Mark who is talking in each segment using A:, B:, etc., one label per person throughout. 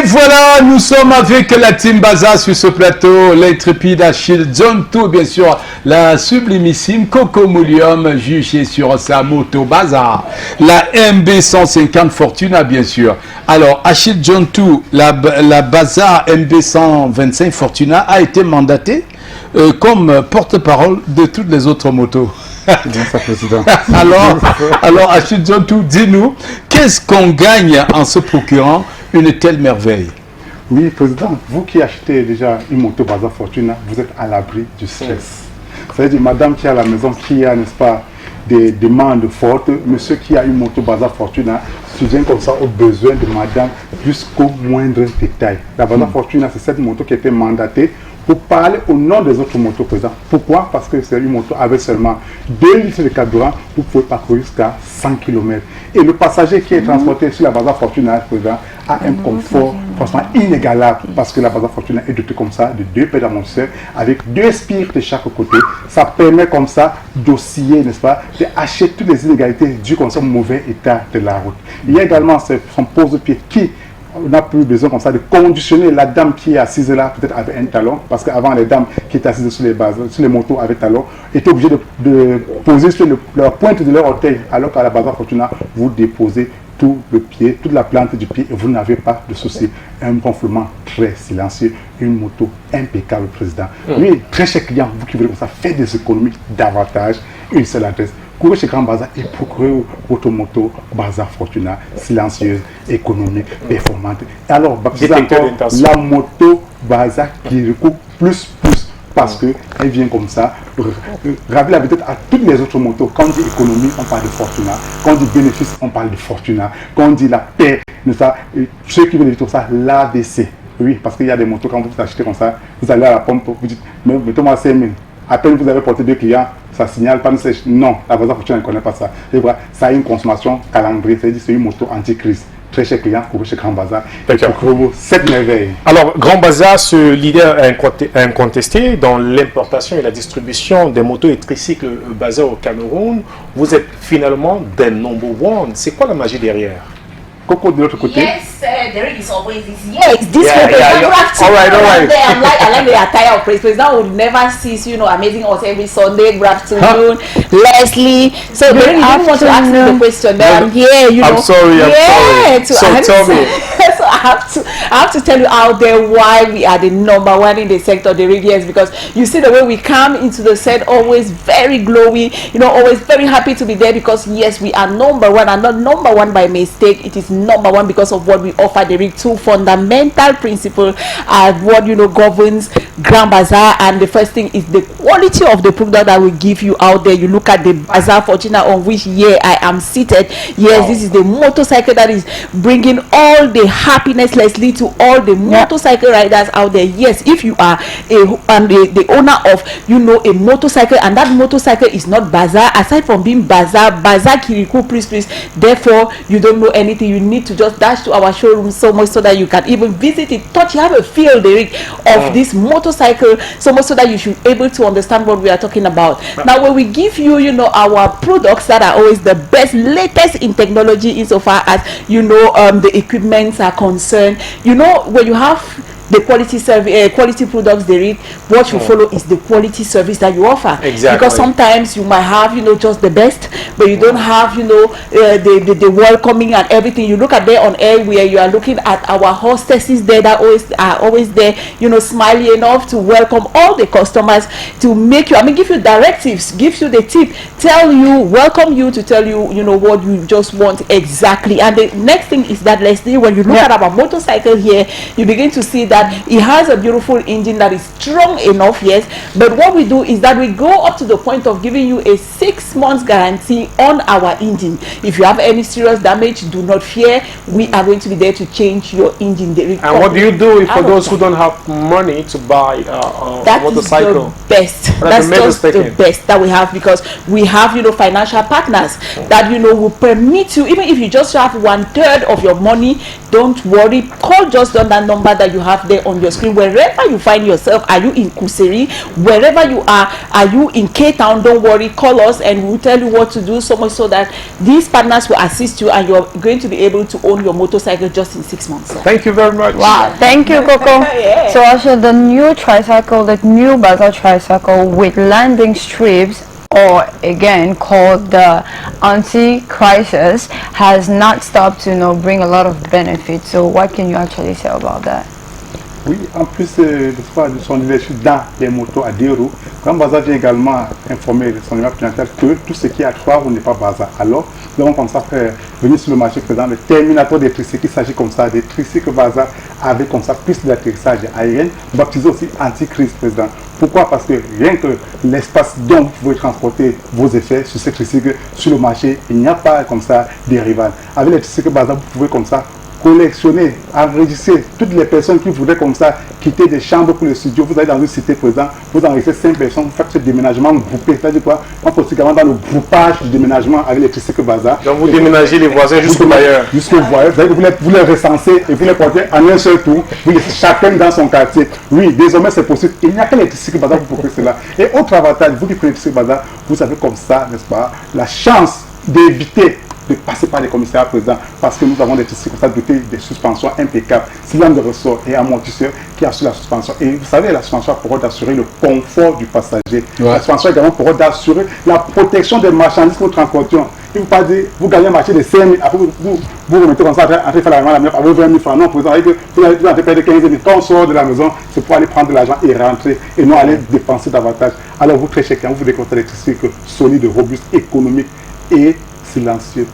A: voilà, nous sommes avec la team Baza sur ce plateau, l'intrépide Achille John Tour, bien sûr, la sublimissime Coco Moulium, jugée sur sa moto Baza, la MB150 Fortuna, bien sûr. Alors, Achille John Tour, la Baza MB125 Fortuna a été mandatée comme porte-parole de toutes les autres motos.
B: Bien ça, président.
A: alors Achille John Tour, dis-nous, qu'est-ce qu'on gagne en se procurant une telle merveille?
B: Oui, président, vous qui achetez déjà une moto Baza Fortuna, vous êtes à l'abri du stress. C'est-à-dire, madame qui est à la maison, qui a, n'est-ce pas, des demandes fortes, monsieur qui a une moto Baza Fortuna, soutient comme ça aux besoins de madame jusqu'au moindre détail. La Baza Fortuna, c'est cette moto qui a été mandatée pour parler au nom des autres motos, président. Pourquoi? Parce que c'est une moto avec seulement 2 litres de carburant, vous pouvez parcourir jusqu'à 100 km. Et le passager qui est transporté sur la Baza Fortuna, président, a un confort franchement inégalable, parce que la Baza Fortuna est dotée comme ça de 2 pédales amortisseurs avec 2 spires de chaque côté. Ça permet comme ça d'osciller, n'est-ce pas, d'acheter toutes les inégalités dues comme ça au mauvais état de la route. Il y a également son pose-pied qui n'a plus besoin comme ça de conditionner la dame qui est assise là, peut-être avec un talon, parce qu'avant les dames qui étaient assises sur les motos avec talon étaient obligées de poser sur la pointe de leur orteil, alors qu'à la Baza Fortuna, vous déposez tout le pied, toute la plante du pied et vous n'avez pas de souci. Un gonflement très silencieux, une moto impeccable, président. Oui, très cher client, vous qui voulez comme ça faire des économies davantage, une seule adresse. Courez chez Grand Baza et procurez votre moto Baza Fortuna, silencieuse, économique, performante. Et alors, la moto Baza qui recouvre plus, parce qu'elle vient comme ça, rappeler la vedette à toutes les autres motos. Quand on dit économie, on parle de Fortuna. Quand on dit bénéfice, on parle de Fortuna. Quand on dit la paix, ceux qui veulent dire tout ça, l'ABC. Oui, parce qu'il y a des motos, quand vous achetez comme ça, vous allez à la pompe, vous dites, mettez-moi 5 000. À peine vous avez porté 2 clients, ça signale pas, non, la Baza Fortuna ne connaît pas ça. Et voilà, ça a une consommation calendrier, c'est-à-dire c'est une moto anti-crise. Très cher client, courez chez Grand Baza. Pour cette merveille.
C: Alors, Grand Baza, ce leader incontesté dans l'importation et la distribution des motos et tricycles basés au Cameroun, vous êtes finalement des number one. C'est quoi la magie derrière?
B: Coco de l'autre côté.
D: Yes, there is always this. Yes, this photograph.
C: All right.
D: I like the attire of President would never cease, amazing us every Sunday, good afternoon, Leslie. So they really didn't want to ask me the question, but I'm here,
C: I'm sorry. So tell me.
D: So I have to tell you out there why we are the number one in the sector, the radiance, because you see the way we come into the set, always very glowy, always very happy to be there, because yes, we are number one, and not number one by mistake. It is number one because of what we offer. There are 2 fundamental principles what governs Grand Baza, and the first thing is the quality of the product that we give you out there. You look at the Baza Fortuna on which I am seated. Yes, wow. This is the motorcycle that is bringing all the happiness, Leslie, to all the motorcycle riders out there. Yes, if you are the owner of a motorcycle, and that motorcycle is not Baza, aside from being Baza Kirikou, please, therefore you don't know anything. You need to just dash to our showroom so much so that you can even visit it, touch, you have a feel, Derek, of this motorcycle, so much so that you should be able to understand what we are talking about. Now, when we give you, our products that are always the best, latest in technology, insofar as the equipments are concerned. When you have the quality products they read, what you follow is the quality service that you offer.
C: Exactly.
D: Because sometimes you might have just the best, but you don't have the welcoming and everything. You look at there on air where you are looking at our hostesses there that always there, smiling enough to welcome all the customers, to make you, give you directives, give you the tip, welcome you, to tell you what you just want exactly. And the next thing is that, Leslie, when you look at our motorcycle here, you begin to see that it has a beautiful engine that is strong enough, yes, but what we do is that we go up to the point of giving you a 6 months guarantee on our engine. If you have any serious damage, do not fear, we are going to be there to change your engine.
C: And what do you do for those who don't have money to buy a motorcycle?
D: That's just the best that we have, because we have financial partners that will permit you, even if you just have 1/3 of your money, don't worry, call just on that number that you have have there on your screen. Wherever you find yourself, are you in Kuseri, wherever you are you in K-Town, don't worry, call us and we'll tell you what to do, so much so that these partners will assist you and you're going to be able to own your motorcycle just in 6 months.
C: Thank you very much.
E: Wow, thank you, Coco.
D: Yeah.
E: So also the new tricycle, the new Bazaar tricycle with landing strips, or again called the anti-crisis, has not stopped to bring a lot of benefits. So what can you actually say about that?
B: Oui, en plus de son leadership dans les motos à 2 roues, Grand Bazaar vient également informer son clientèle que tout ce qui est à 3 roues n'est pas Bazaar. Alors, nous avons comme ça fait venir sur le marché présent le Terminator des tricycles. Il s'agit comme ça des tricycles Bazaar avec comme ça piste d'atterrissage aérienne, baptisé aussi anti-crise président. Pourquoi? Parce que rien que l'espace dont vous pouvez transporter vos effets sur ces tricycles sur le marché, il n'y a pas comme ça des rivales. Avec les tricycles Bazaar, vous pouvez comme ça collectionner, enregistrer toutes les personnes qui voudraient comme ça quitter des chambres pour le studio. Vous allez dans une cité présente, vous enregistrez 5 personnes, vous faites ce déménagement groupé. C'est-à-dire quoi? On peut aussi également dans le groupage du déménagement avec les tricycles Bazaar.
C: Donc vous déménagez les voisins jusqu'au bailleur.
B: Jusqu'au bailleur. Vous les recensez et vous les portez en un seul tour. Vous laissez chacun dans son quartier. Oui, désormais c'est possible. Il n'y a que les tricycles Bazaar pour faire cela. Et autre avantage, vous qui prenez les tricycles Bazaar, vous avez comme ça, n'est-ce pas, la chance d'éviter de passer par les commissariats présidents, parce que nous avons des tricycles comme ça dotés de suspensions impeccables, cylindres de ressort et amortisseurs qui assurent la suspension. Et vous savez, la suspension a pour rôle d'assurer le confort du passager. Ouais. La suspension a également pour rôle d'assurer la protection des marchandises que nous transportions. Il ne faut pas dire, vous gagnez un marché de 5 000, après vous remettez comme ça, après faire la main avec 20 000 francs. Non, président, vous allez perdre 15 000. Quand on sort de la maison, c'est pour aller prendre de l'argent et rentrer, et non aller dépenser davantage. Alors vous, très cher client, vous décronchez des tricycles solides, robustes, économiques et silencieux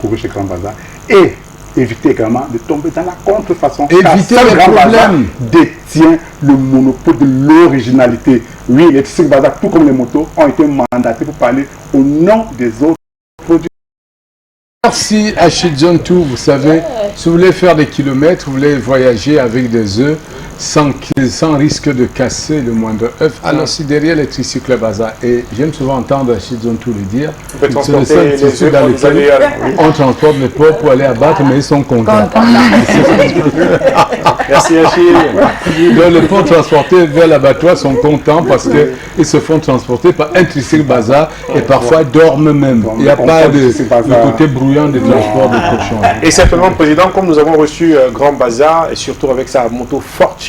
B: pour chez Grand Bazaar, et éviter également de tomber dans la contrefaçon.
A: Éviter les problèmes.
B: Détient le monopole de l'originalité. Oui, les tricycles Bazaar, tout comme les motos, ont été mandatés pour parler au nom des autres produits.
A: Merci Achille John Tout. Vous savez, si vous voulez faire des kilomètres, vous voulez voyager avec des œufs sans risque de casser le moindre œuf, alors si derrière les tricycles Bazaar, et j'aime souvent entendre Achille John Tout le dire, c'est le seul tricycle dans lequel on transporte les pauvres pour aller abattre, mais ils sont contents.
C: Merci Achille.
A: Donc les pauvres transportés vers l'abattoir sont contents parce qu'ils se font transporter par un tricycle Bazaar et parfois dorment même. Il n'y a pas de côté bruyant des transports de cochons.
C: Et certainement, Président, comme nous avons reçu Grand Bazaar et surtout avec sa moto Fortuna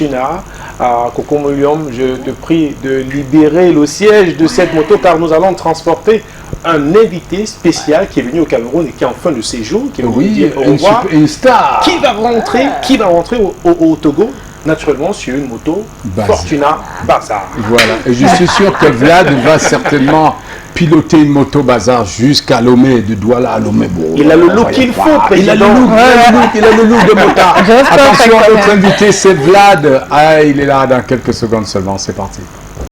C: à Cocomolium, je te prie de libérer le siège de cette moto car nous allons transporter un invité spécial qui est venu au Cameroun et qui est en fin de séjour, qui est venu dire au revoir,
A: une star
C: qui va rentrer au Togo, naturellement sur une moto Fortuna Bazaar.
A: Voilà, et je suis sûr que Vlad va certainement piloter une moto Bazaar jusqu'à Lomé, de Douala à Lomé. Bon,
C: il a le look qu'il faut, président.
A: Il a le look de motard. Attention, notre invité c'est Vlad. Ah, il est là dans quelques secondes seulement, c'est parti.